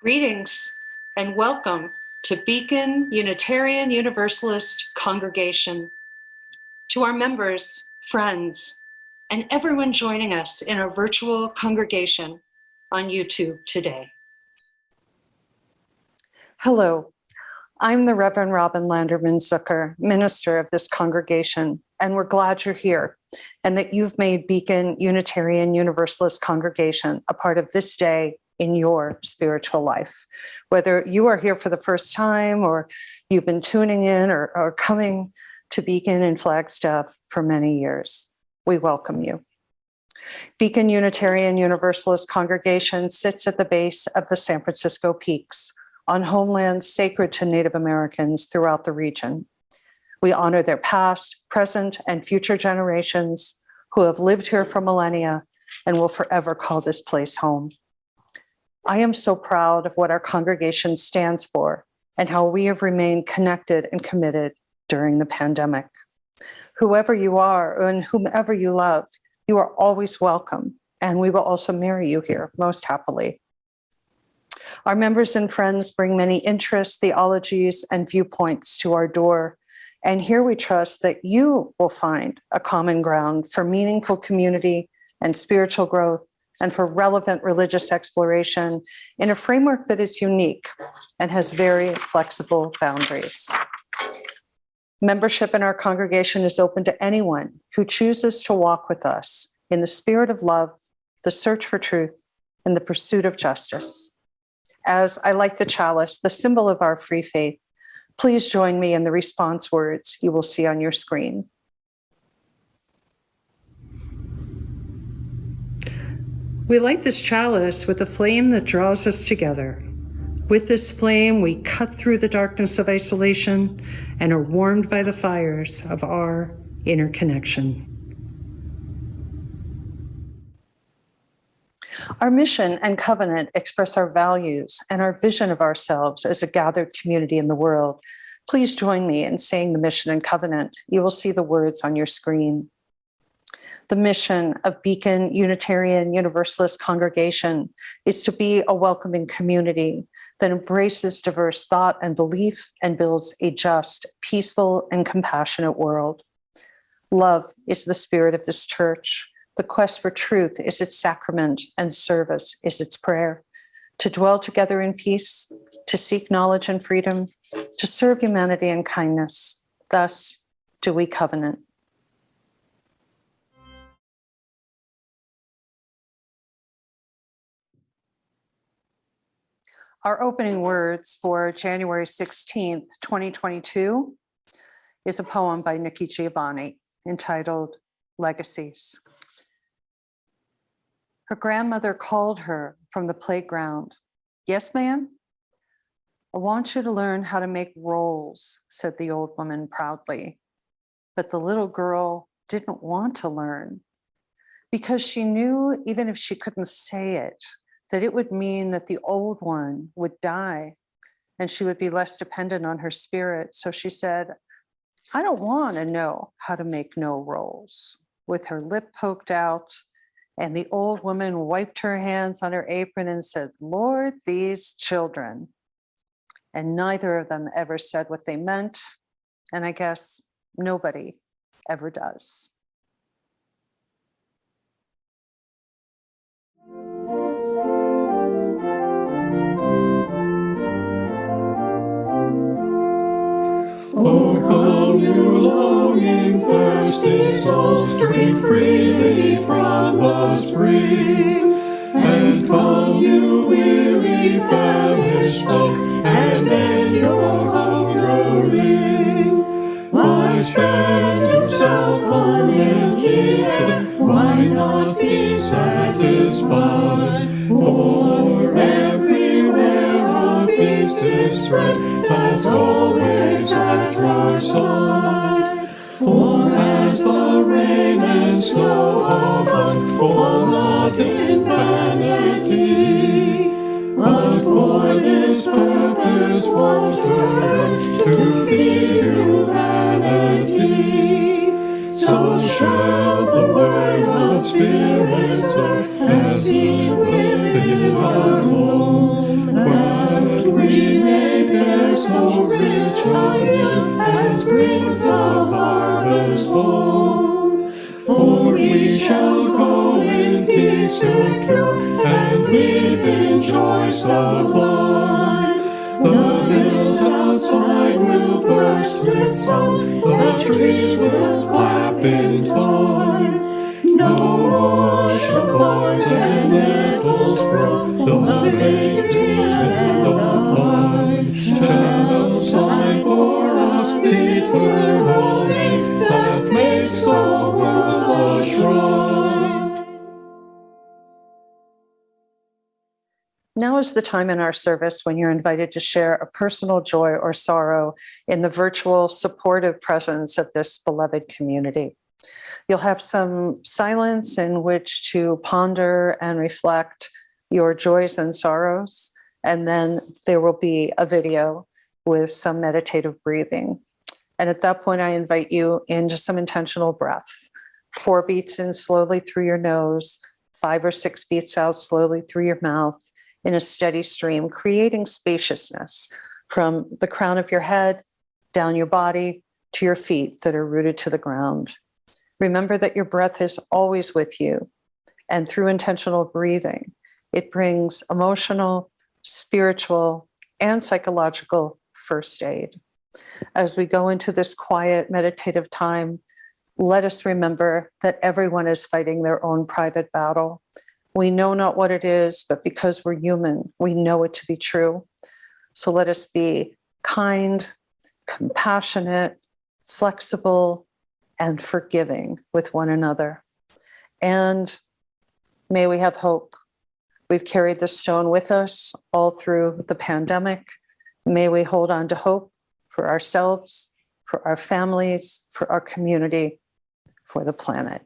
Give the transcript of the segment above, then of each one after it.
Greetings and welcome to Beacon Unitarian Universalist Congregation. To our members, friends, and everyone joining us in our virtual congregation on YouTube today. Hello, I'm the Reverend Robin Landerman Zucker, minister of this congregation, and we're glad you're here and that you've made Beacon Unitarian Universalist Congregation a part of this day in your spiritual life. Whether you are here for the first time or you've been tuning in or coming to Beacon in Flagstaff for many years, we welcome you. Beacon Unitarian Universalist Congregation sits at the base of the San Francisco Peaks on homelands sacred to Native Americans throughout the region. We honor their past, present, and future generations who have lived here for millennia and will forever call this place home. I am so proud of what our congregation stands for and how we have remained connected and committed during the pandemic. Whoever you are and whomever you love, you are always welcome, and we will also marry you here most happily. Our members and friends bring many interests, theologies, and viewpoints to our door, and here we trust that you will find a common ground for meaningful community and spiritual growth, and for relevant religious exploration in a framework that is unique and has very flexible boundaries. Membership in our congregation is open to anyone who chooses to walk with us in the spirit of love, the search for truth, and the pursuit of justice. As I light the chalice, the symbol of our free faith, please join me in the response words you will see on your screen. We light this chalice with a flame that draws us together. With this flame, we cut through the darkness of isolation and are warmed by the fires of our inner connection. Our mission and covenant express our values and our vision of ourselves as a gathered community in the world. Please join me in saying the mission and covenant. You will see the words on your screen. The mission of Beacon Unitarian Universalist Congregation is to be a welcoming community that embraces diverse thought and belief and builds a just, peaceful, and compassionate world. Love is the spirit of this church. The quest for truth is its sacrament, and service is its prayer. To dwell together in peace, to seek knowledge and freedom, to serve humanity and kindness. Thus do we covenant. Our opening words for January 16th, 2022 is a poem by Nikki Giovanni entitled Legacies. Her grandmother called her from the playground. Yes, ma'am? I want you to learn how to make rolls, said the old woman proudly. But the little girl didn't want to learn because she knew, even if she couldn't say it, that it would mean that the old one would die and she would be less dependent on her spirit. So she said, I don't want to know how to make no rolls. With her lip poked out, and the old woman wiped her hands on her apron and said, Lord, these children. And neither of them ever said what they meant. And I guess nobody ever does. Oh, come you longing, thirsty souls, drink freely from the spring. And come you weary, famished folk, and end your hungering. Why spend yourself on empty air? Why not be satisfied? For everywhere a feast is spread, that's always at our side. For as the rain and snow above fall not in vanity, but for this purpose water to feed humanity, so shall the word of spirit serve and seed within our home. brings the harvest home. For we shall go in peace secure, and leave in joy sublime. The hills outside will burst with song, the trees will clap in time. No more shall thorns and nettles grow, the victory and the pine shall shine for us eternal name that makes the world a shrine. Now is the time in our service when you're invited to share a personal joy or sorrow in the virtual supportive presence of this beloved community. You'll have some silence in which to ponder and reflect your joys and sorrows, and then there will be a video with some meditative breathing. And at that point, I invite you into some intentional breath. 4 beats in slowly through your nose, 5 or 6 beats out slowly through your mouth, in a steady stream, creating spaciousness from the crown of your head, down your body, to your feet that are rooted to the ground. Remember that your breath is always with you, and through intentional breathing, it brings emotional, spiritual, and psychological first aid. As we go into this quiet meditative time, let us remember that everyone is fighting their own private battle. We know not what it is, but because we're human, we know it to be true. So let us be kind, compassionate, flexible, and forgiving with one another. And may we have hope. We've carried this stone with us all through the pandemic. May we hold on to hope for ourselves, for our families, for our community, for the planet.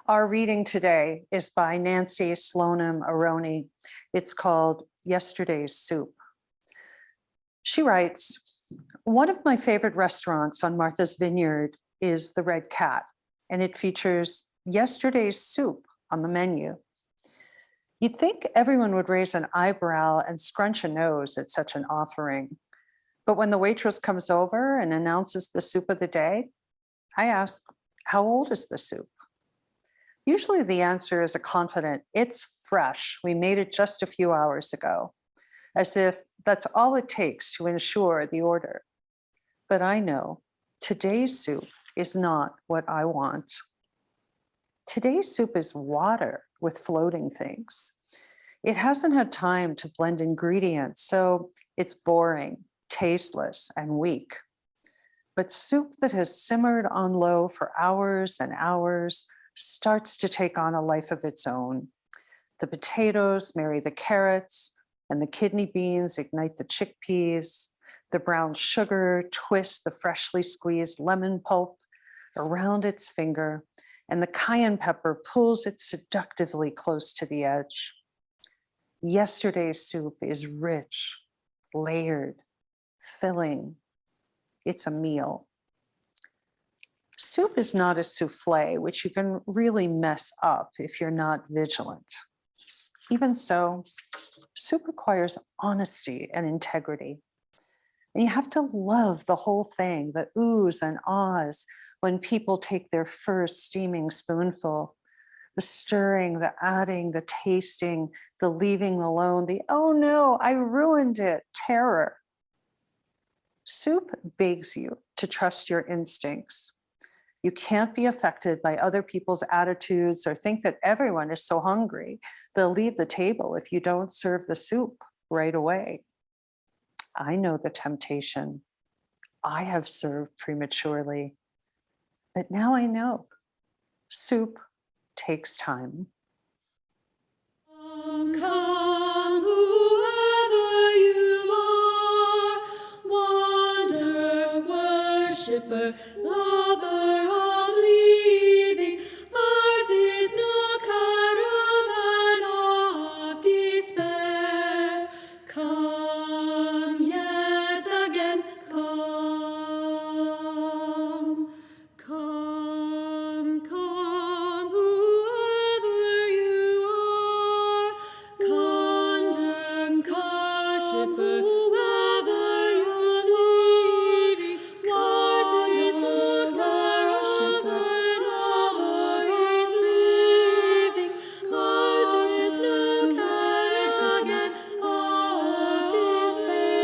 Our reading today is by Nancy Slonim Aroni. It's called Yesterday's Soup. She writes, one of my favorite restaurants on Martha's Vineyard is the Red Cat, and it features yesterday's soup on the menu. You'd think everyone would raise an eyebrow and scrunch a nose at such an offering. But when the waitress comes over and announces the soup of the day, I ask, how old is the soup? Usually the answer is a confident, it's fresh. We made it just a few hours ago, as if that's all it takes to ensure the order. But I know today's soup is not what I want. Today's soup is water with floating things. It hasn't had time to blend ingredients, so it's boring, tasteless, and weak. But soup that has simmered on low for hours and hours starts to take on a life of its own. The potatoes marry the carrots, and the kidney beans ignite the chickpeas. The brown sugar twists the freshly squeezed lemon pulp around its finger, and the cayenne pepper pulls it seductively close to the edge. Yesterday's soup is rich, layered, filling. It's a meal. Soup is not a souffle, which you can really mess up if you're not vigilant. Even so, soup requires honesty and integrity. And you have to love the whole thing, the oohs and ahs when people take their first steaming spoonful, the stirring, the adding, the tasting, the leaving alone, the, oh no, I ruined it, terror. Soup begs you to trust your instincts. You can't be affected by other people's attitudes or think that everyone is so hungry they'll leave the table if you don't serve the soup right away. I know the temptation. I have served prematurely, but now I know soup takes time. Come, whoever you are, wanderer, worshipper, lover of leaving, ours is no caravan of despair. Come yet again, come, come, come, whoever you are, condemn, worshipper, lover of leaving, ours is no caravan of disbelieving, ours is no caravan of despair.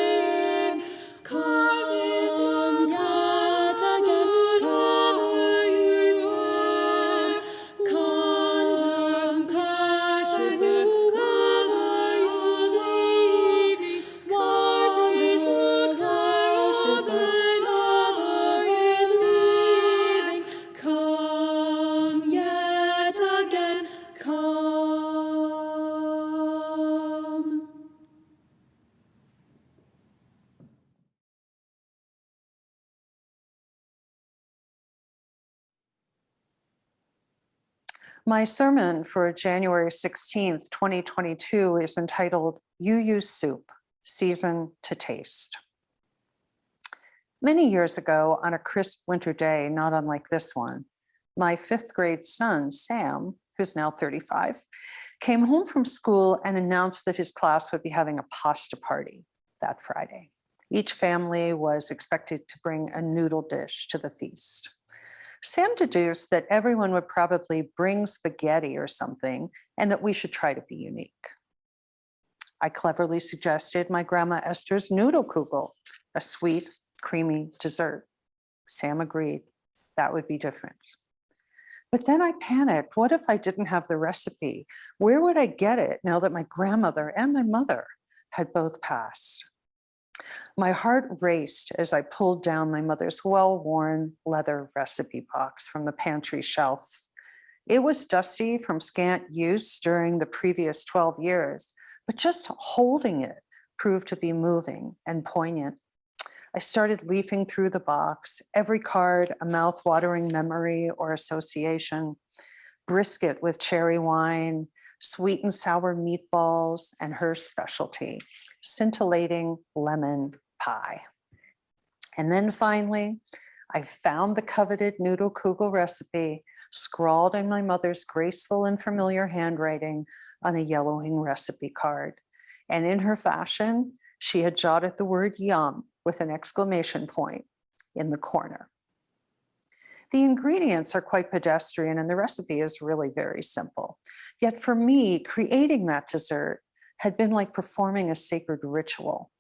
Come yet again, whoever you are, condemn, worshipper, lover of leaving, ours is no caravan of disbelieving. Come yet again, come. My sermon for January 16th, 2022 is entitled, You Use Soup, Season to Taste. Many years ago, on a crisp winter day, not unlike this one, my 5th grade son, Sam, who's now 35, came home from school and announced that his class would be having a pasta party that Friday. Each family was expected to bring a noodle dish to the feast. Sam deduced that everyone would probably bring spaghetti or something and that we should try to be unique. I cleverly suggested my grandma Esther's noodle kugel, a sweet, creamy dessert. Sam agreed that would be different. But then I panicked. What if I didn't have the recipe? Where would I get it now that my grandmother and my mother had both passed? My heart raced as I pulled down my mother's well-worn leather recipe box from the pantry shelf. It was dusty from scant use during the previous 12 years, but just holding it proved to be moving and poignant. I started leafing through the box, every card a mouth-watering memory or association, brisket with cherry wine, sweet and sour meatballs, and her specialty, scintillating lemon pie. And then finally, I found the coveted noodle kugel recipe, scrawled in my mother's graceful and familiar handwriting on a yellowing recipe card. And in her fashion, she had jotted the word yum with an exclamation point in the corner. The ingredients are quite pedestrian and the recipe is really very simple. Yet for me, creating that dessert had been like performing a sacred ritual.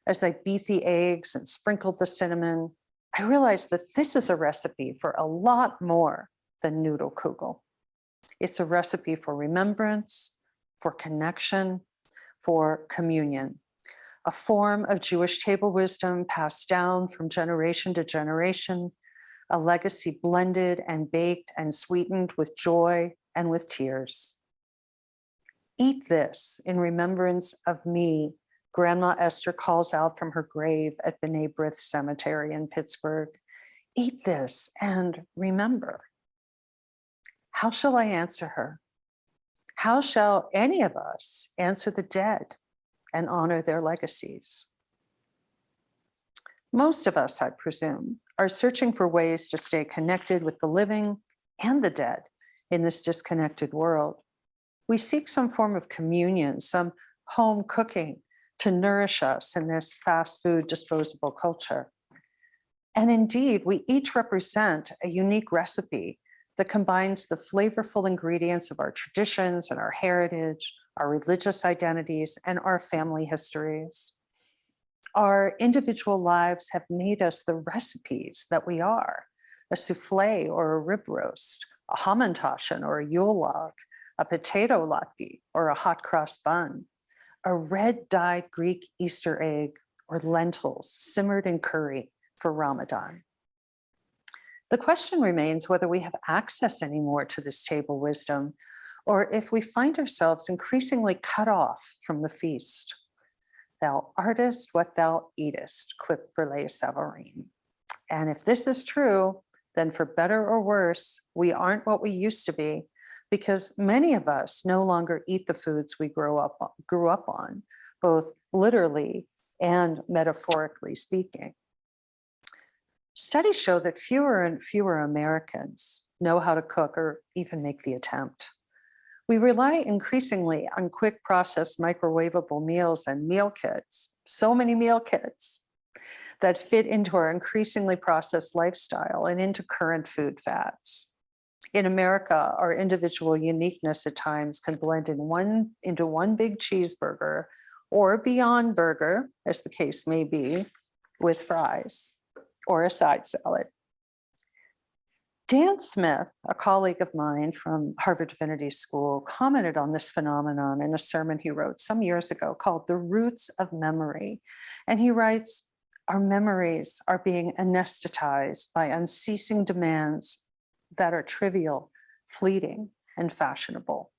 As I beat the eggs and sprinkled the cinnamon, I realized that this is a recipe for a lot more than Nudelkugel. It's a recipe for remembrance, for connection, for communion, a form of Jewish table wisdom passed down from generation to generation, a legacy blended and baked and sweetened with joy and with tears. Eat this in remembrance of me, Grandma Esther calls out from her grave at B'nai B'rith Cemetery in Pittsburgh. Eat this and remember. How shall I answer her? How shall any of us answer the dead and honor their legacies? Most of us, I presume, are searching for ways to stay connected with the living and the dead in this disconnected world. We seek some form of communion, some home cooking to nourish us in this fast food disposable culture. And indeed, we each represent a unique recipe that combines the flavorful ingredients of our traditions and our heritage, our religious identities, and our family histories. Our individual lives have made us the recipes that we are: a souffle or a rib roast, a hamantaschen or a Yule log, a potato latke or a hot cross bun, a red-dyed Greek Easter egg, or lentils simmered in curry for Ramadan. The question remains whether we have access anymore to this table wisdom, or if we find ourselves increasingly cut off from the feast. Thou artist what thou eatest, quipped Burleigh Savarine. And if this is true, then for better or worse, we aren't what we used to be, because many of us no longer eat the foods we grew up on, both literally and metaphorically speaking. Studies show that fewer and fewer Americans know how to cook or even make the attempt. We rely increasingly on quick processed microwavable meals and meal kits, so many meal kits that fit into our increasingly processed lifestyle and into current food fads. In America, our individual uniqueness at times can blend into one big cheeseburger or Beyond Burger, as the case may be, with fries or a side salad. Dan Smith, a colleague of mine from Harvard Divinity School, commented on this phenomenon in a sermon he wrote some years ago called The Roots of Memory. And he writes, our memories are being anesthetized by unceasing demands that are trivial, fleeting, and fashionable.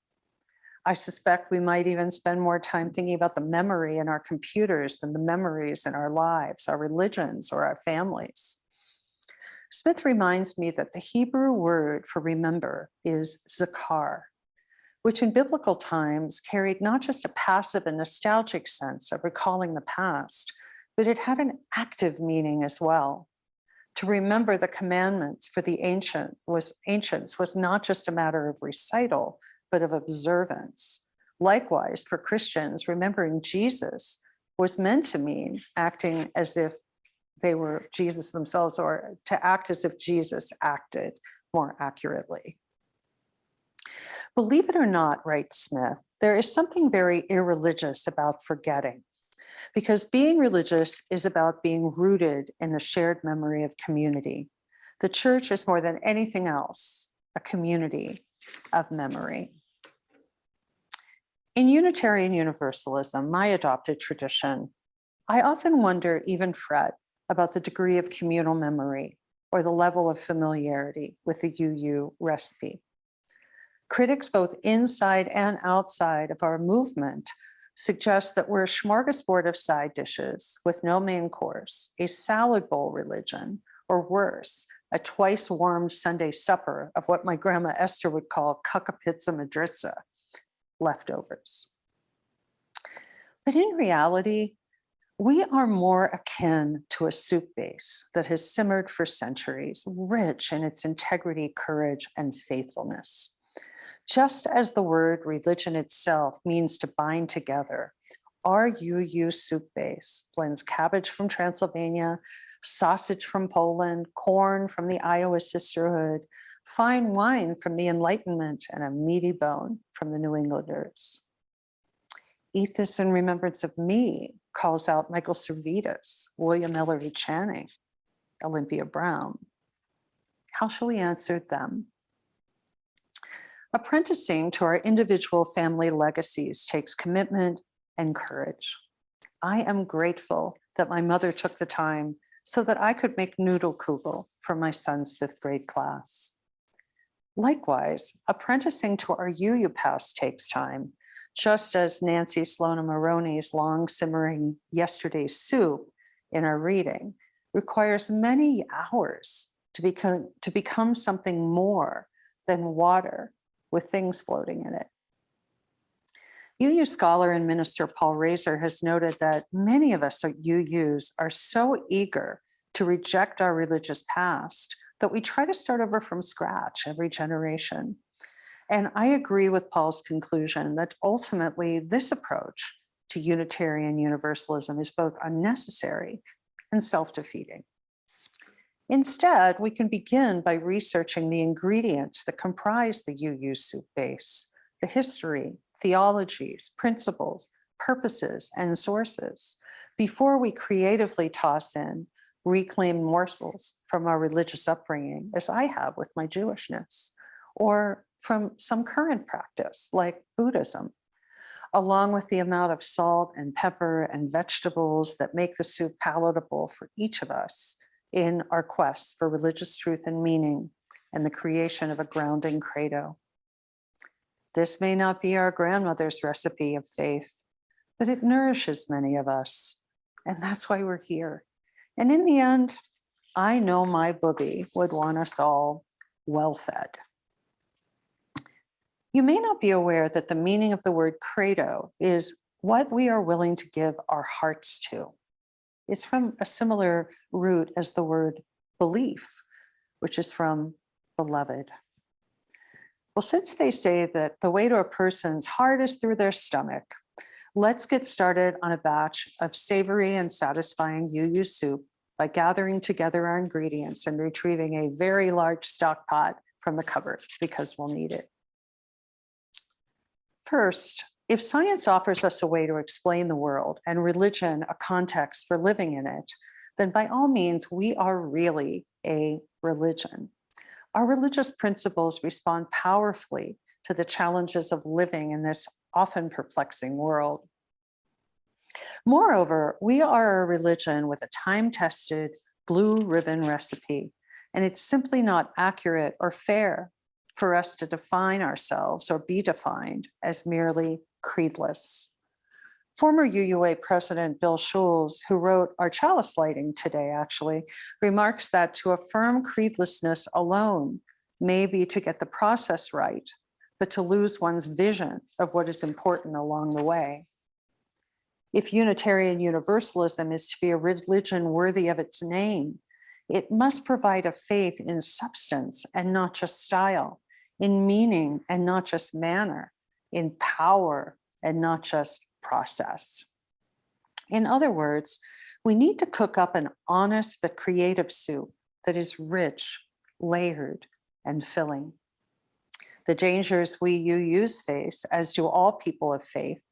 I suspect we might even spend more time thinking about the memory in our computers than the memories in our lives, our religions, or our families. Smith reminds me that the Hebrew word for remember is zakar, which in biblical times carried not just a passive and nostalgic sense of recalling the past, but it had an active meaning as well. To remember the commandments for the ancients was not just a matter of recital, but of observance. Likewise, for Christians, remembering Jesus was meant to mean acting as if they were Jesus themselves, or to act as if Jesus acted more accurately. Believe it or not, writes Smith, there is something very irreligious about forgetting, because being religious is about being rooted in the shared memory of community. The church is more than anything else, a community of memory. In Unitarian Universalism, my adopted tradition, I often wonder, even fret, about the degree of communal memory or the level of familiarity with the UU recipe. Critics both inside and outside of our movement suggest that we're a smorgasbord of side dishes with no main course, a salad bowl religion, or worse, a twice warmed Sunday supper of what my grandma Esther would call cucapizza madritza, leftovers. But in reality, We are more akin to a soup base that has simmered for centuries, rich in its integrity, courage, and faithfulness. Just as the word religion itself means to bind together, our UU soup base blends cabbage from Transylvania, sausage from Poland, corn from the Iowa Sisterhood, fine wine from the Enlightenment, and a meaty bone from the New Englanders. Eat this in remembrance of me calls out Michael Servetus, William Ellery Channing, Olympia Brown. How shall we answer them? Apprenticing to our individual family legacies takes commitment and courage. I am grateful that my mother took the time so that I could make noodle kugel for my son's 5th grade class. Likewise, apprenticing to our UU past takes time, just as Nancy Sloan Maroney's long simmering yesterday's soup in our reading requires many hours to become something more than water with things floating in it. UU scholar and minister Paul Razor has noted that many of us at UUs are so eager to reject our religious past that we try to start over from scratch every generation. And I agree with Paul's conclusion that ultimately this approach to Unitarian Universalism is both unnecessary and self-defeating. Instead, we can begin by researching the ingredients that comprise the UU soup base, the history, theologies, principles, purposes, and sources, before we creatively toss in reclaimed morsels from our religious upbringing, as I have with my Jewishness, or from some current practice like Buddhism, along with the amount of salt and pepper and vegetables that make the soup palatable for each of us in our quests for religious truth and meaning and the creation of a grounding credo. This may not be our grandmother's recipe of faith, but it nourishes many of us, and that's why we're here. And in the end, I know my booby would want us all well-fed. You may not be aware that the meaning of the word credo is what we are willing to give our hearts to. It's from a similar root as the word belief, which is from beloved. Well, since they say that the way to a person's heart is through their stomach, let's get started on a batch of savory and satisfying UU soup by gathering together our ingredients and retrieving a very large stock pot from the cupboard because we'll need it. First, if science offers us a way to explain the world and religion a context for living in it, then by all means, we are really a religion. Our religious principles respond powerfully to the challenges of living in this often perplexing world. Moreover, we are a religion with a time-tested blue ribbon recipe, and it's simply not accurate or fair for us to define ourselves or be defined as merely creedless. Former UUA President Bill Schulz, who wrote our chalice lighting today actually, remarks that to affirm creedlessness alone may be to get the process right, but to lose one's vision of what is important along the way. If Unitarian Universalism is to be a religion worthy of its name, it must provide a faith in substance and not just style, in meaning and not just manner, in power and not just process. In other words, we need to cook up an honest but creative soup that is rich, layered, and filling. The dangers we UUs face, as do all people of faith,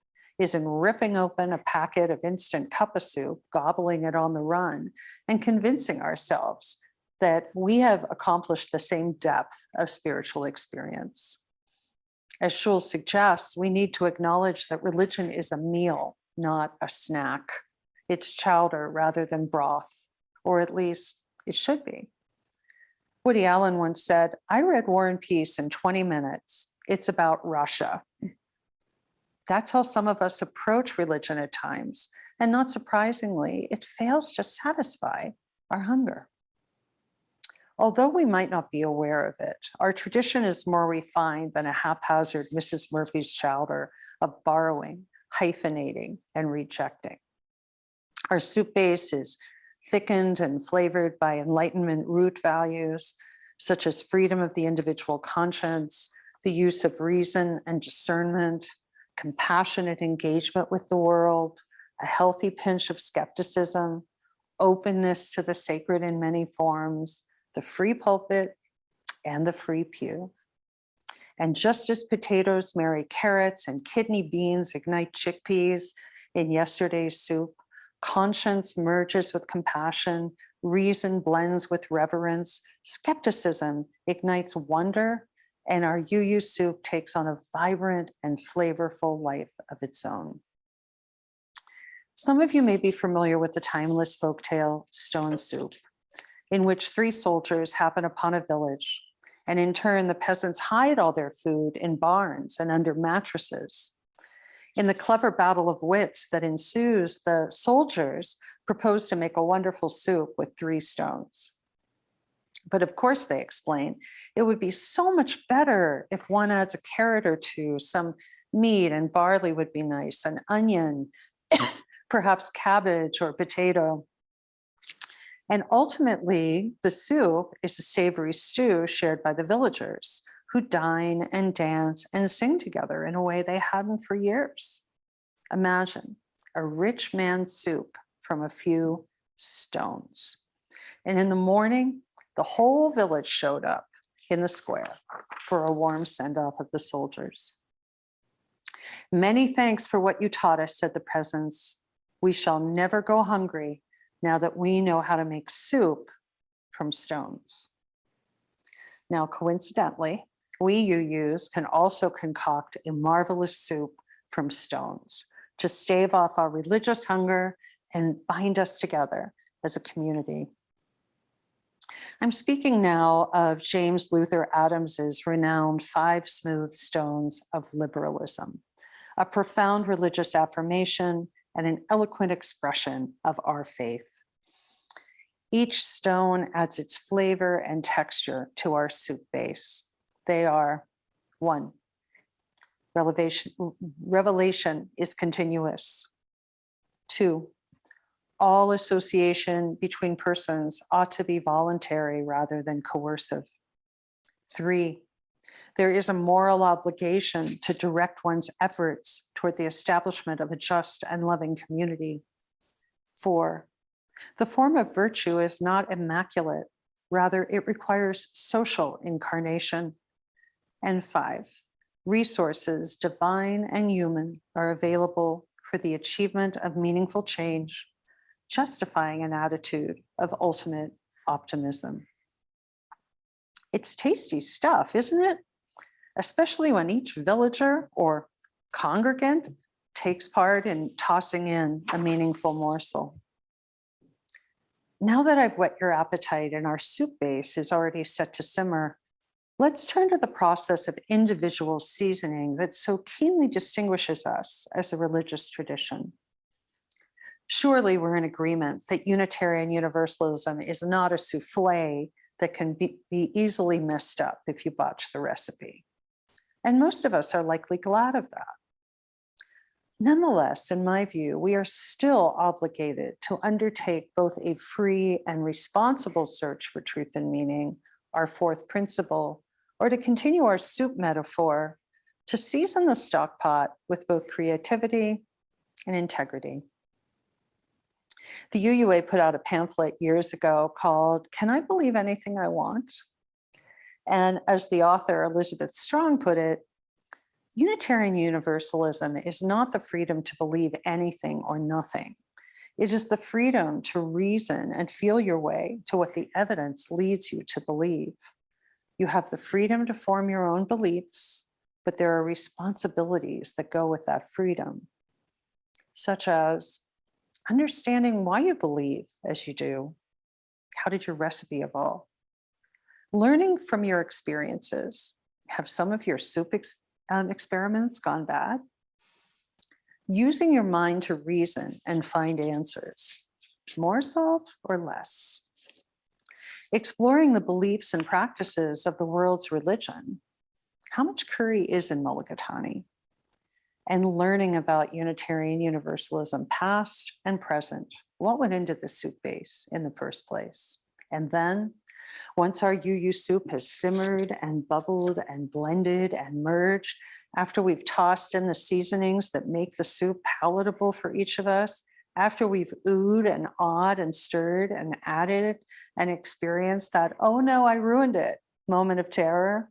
is in ripping open a packet of instant cup of soup, gobbling it on the run, and convincing ourselves that we have accomplished the same depth of spiritual experience. As Schulz suggests, we need to acknowledge that religion is a meal, not a snack. It's chowder rather than broth, or at least it should be. Woody Allen once said, "I read War and Peace in 20 minutes. It's about Russia." That's how some of us approach religion at times, and not surprisingly, it fails to satisfy our hunger. Although we might not be aware of it, our tradition is more refined than a haphazard Mrs. Murphy's chowder of borrowing, hyphenating, and rejecting. Our soup base is thickened and flavored by Enlightenment root values, such as freedom of the individual conscience, the use of reason and discernment, compassionate engagement with the world, a healthy pinch of skepticism, openness to the sacred in many forms, the free pulpit, and the free pew. And just as potatoes marry carrots and kidney beans ignite chickpeas in yesterday's soup, conscience merges with compassion, reason blends with reverence, skepticism ignites wonder, and our UU soup takes on a vibrant and flavorful life of its own. Some of you may be familiar with the timeless folktale Stone Soup, in which 3 soldiers happen upon a village, and in turn the peasants hide all their food in barns and under mattresses. In the clever battle of wits that ensues, the soldiers propose to make a wonderful soup with 3 stones. But of course, they explain, it would be so much better if one adds a carrot or 2, some meat and barley would be nice, an onion, perhaps cabbage or potato. And ultimately, the soup is a savory stew shared by the villagers, who dine and dance and sing together in a way they hadn't for years. Imagine a rich man's soup from a few stones. And in the morning, the whole village showed up in the square for a warm send-off of the soldiers. "Many thanks for what you taught us," said the peasants. "We shall never go hungry now that we know how to make soup from stones." Now, coincidentally, we UUs can also concoct a marvelous soup from stones to stave off our religious hunger and bind us together as a community. I'm speaking now of James Luther Adams's renowned 5 smooth stones of liberalism, a profound religious affirmation and an eloquent expression of our faith. Each stone adds its flavor and texture to our soup base. They are: 1, revelation is continuous. 2, all association between persons ought to be voluntary rather than coercive. 3, there is a moral obligation to direct one's efforts toward the establishment of a just and loving community. 4, the form of virtue is not immaculate, rather it requires social incarnation. And 5, resources, divine and human, are available for the achievement of meaningful change, justifying an attitude of ultimate optimism. It's tasty stuff, isn't it? Especially when each villager or congregant takes part in tossing in a meaningful morsel. Now that I've whet your appetite and our soup base is already set to simmer, let's turn to the process of individual seasoning that so keenly distinguishes us as a religious tradition. Surely we're in agreement that Unitarian Universalism is not a souffle that can be easily messed up if you botch the recipe. And most of us are likely glad of that. Nonetheless, in my view, we are still obligated to undertake both a free and responsible search for truth and meaning, our 4th principle, or to continue our soup metaphor, to season the stock pot with both creativity and integrity. The UUA put out a pamphlet years ago called "Can I Believe Anything I Want?" And as the author Elizabeth Strong put it, Unitarian Universalism is not the freedom to believe anything or nothing. It is the freedom to reason and feel your way to what the evidence leads you to believe. You have the freedom to form your own beliefs, but there are responsibilities that go with that freedom, such as understanding why you believe as you do. How did your recipe evolve? Learning from your experiences. Have some of your soup experiments gone bad? Using your mind to reason and find answers. More salt or less? Exploring the beliefs and practices of the world's religion. How much curry is in mulligatawny? and learning about Unitarian Universalism past and present. What went into the soup base in the first place? And then, once our UU soup has simmered and bubbled and blended and merged, after we've tossed in the seasonings that make the soup palatable for each of us, after we've oohed and awed and stirred and added and experienced that, oh no, I ruined it moment of terror,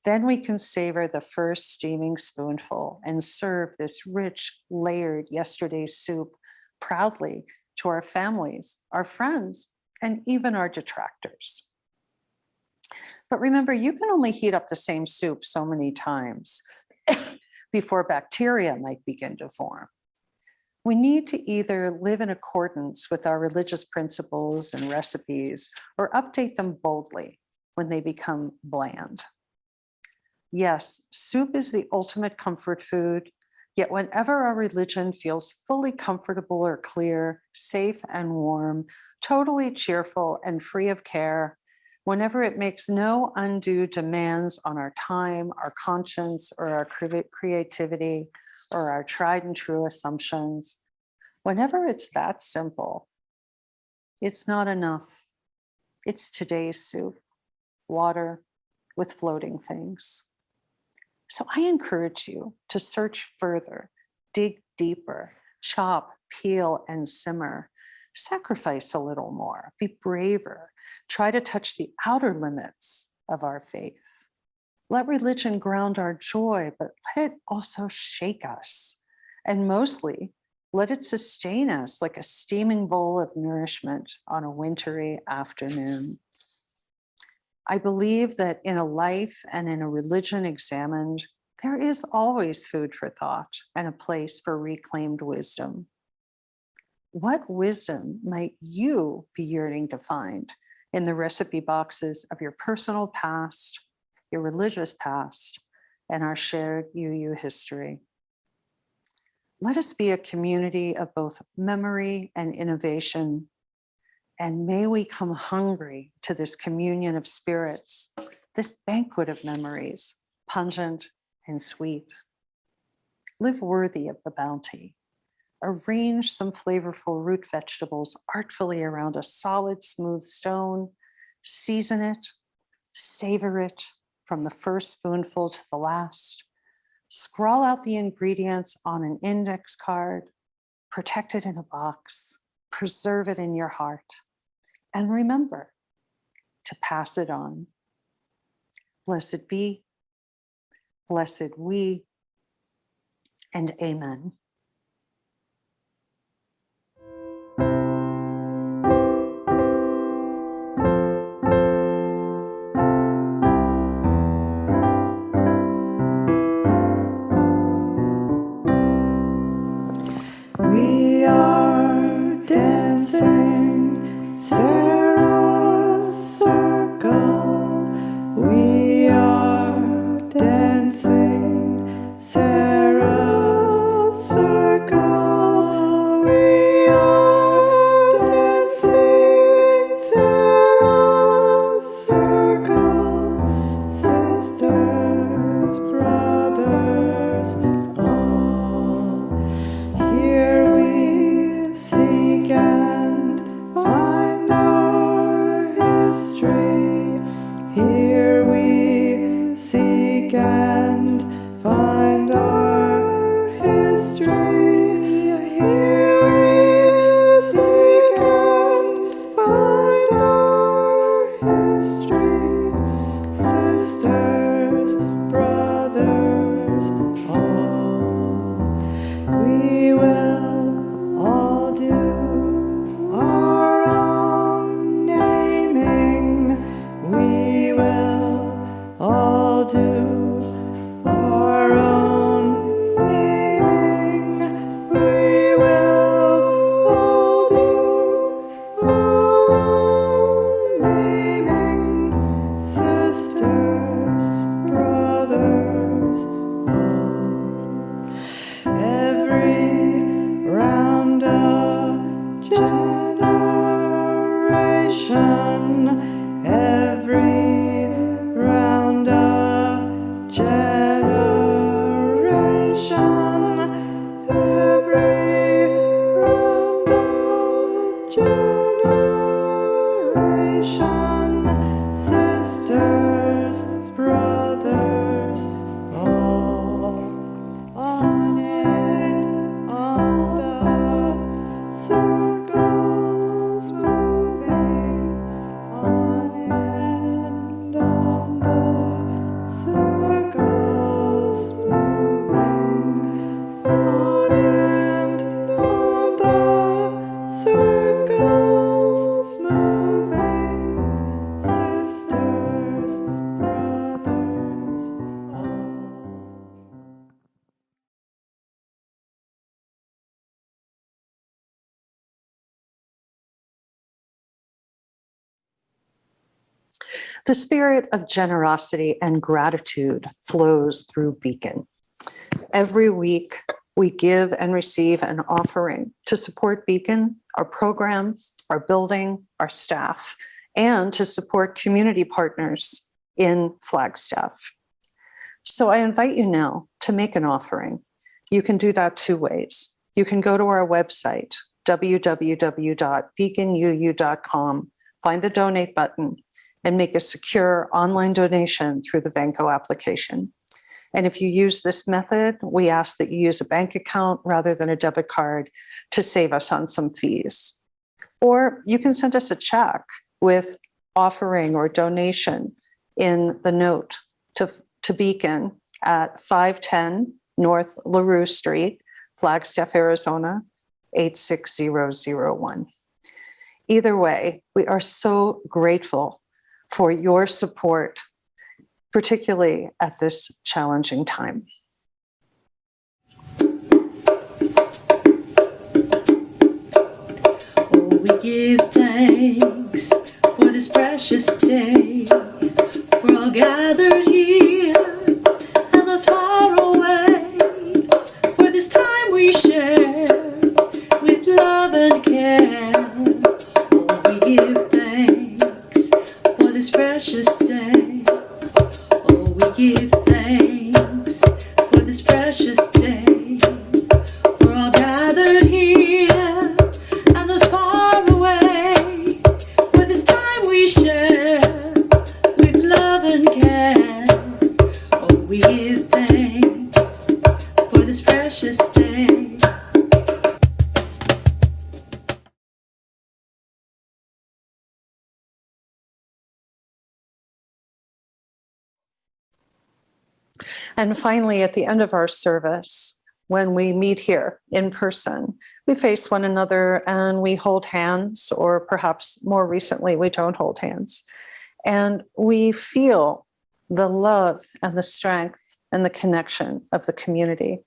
then we can savor the first steaming spoonful and serve this rich, layered yesterday's soup proudly to our families, our friends, and even our detractors. But remember, you can only heat up the same soup so many times before bacteria might begin to form. We need to either live in accordance with our religious principles and recipes or update them boldly when they become bland. Yes, soup is the ultimate comfort food, yet whenever our religion feels fully comfortable or clear, safe and warm, totally cheerful and free of care, whenever it makes no undue demands on our time, our conscience, or our creativity, or our tried and true assumptions, whenever it's that simple, it's not enough. It's today's soup, water with floating things. So I encourage you to search further, dig deeper, chop, peel, and simmer. Sacrifice a little more, be braver, try to touch the outer limits of our faith. Let religion ground our joy, but let it also shake us. And mostly, let it sustain us like a steaming bowl of nourishment on a wintry afternoon. I believe that in a life and in a religion examined, there is always food for thought and a place for reclaimed wisdom. What wisdom might you be yearning to find in the recipe boxes of your personal past, your religious past, and our shared UU history? Let us be a community of both memory and innovation. And may we come hungry to this communion of spirits, this banquet of memories, pungent and sweet. Live worthy of the bounty. Arrange some flavorful root vegetables artfully around a solid, smooth stone. Season it, savor it from the first spoonful to the last. Scrawl out the ingredients on an index card, protect it in a box, preserve it in your heart. And remember to pass it on. Blessed be, blessed we, and amen. We are dancing Sarah's circle. We are dancing Sarah's circle. We are dancing Sarah's circle. Sisters, brothers, all. Here we seek and find our history. Here we seek and find our history. Here we seek and find our history. Sisters, brothers, all. We will all do our own naming. We will all do our own naming. We will all do our own naming. Sisters, brothers, all. Every round of generation, every round of generation, generation, sisters, brothers, all on it, on the circles moving, on and on the circles moving, on and on the circles moving, sisters, brothers, all. The spirit of generosity and gratitude flows through Beacon. Every week, we give and receive an offering to support Beacon, our programs, our building, our staff, and to support community partners in Flagstaff. So I invite you now to make an offering. You can do that two ways. You can go to our website, www.beaconuu.com, find the donate button, and make a secure online donation through the Venco application. And if you use this method, we ask that you use a bank account rather than a debit card to save us on some fees. Or you can send us a check with offering or donation in the note to Beacon at 510 North LaRue Street, Flagstaff, Arizona, 86001. Either way, we are so grateful for your support, particularly at this challenging time. Oh, we give thanks for this precious day. We're all gathered here and those far away. For this time we share with love and care. Oh, we give thanks for this precious day. Oh, we give thanks for this precious day. We're all gathered here and those far away. For this time we share with love and care. Oh, we give thanks for this precious day. And finally, at the end of our service, when we meet here in person, we face one another and we hold hands, or perhaps more recently, we don't hold hands. And we feel the love and the strength and the connection of the community.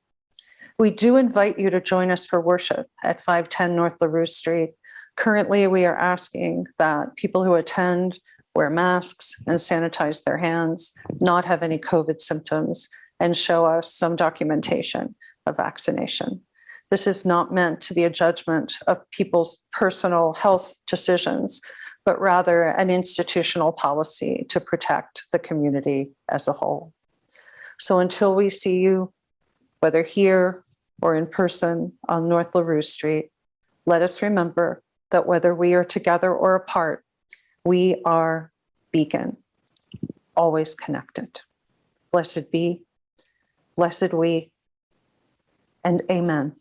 We do invite you to join us for worship at 510 North LaRue Street. Currently, we are asking that people who attend wear masks and sanitize their hands, not have any COVID symptoms, and show us some documentation of vaccination. This is not meant to be a judgment of people's personal health decisions, but rather an institutional policy to protect the community as a whole. So until we see you, whether here or in person on North LaRue Street, let us remember that whether we are together or apart, we are Beacon, always connected. Blessed be, blessed we, and amen.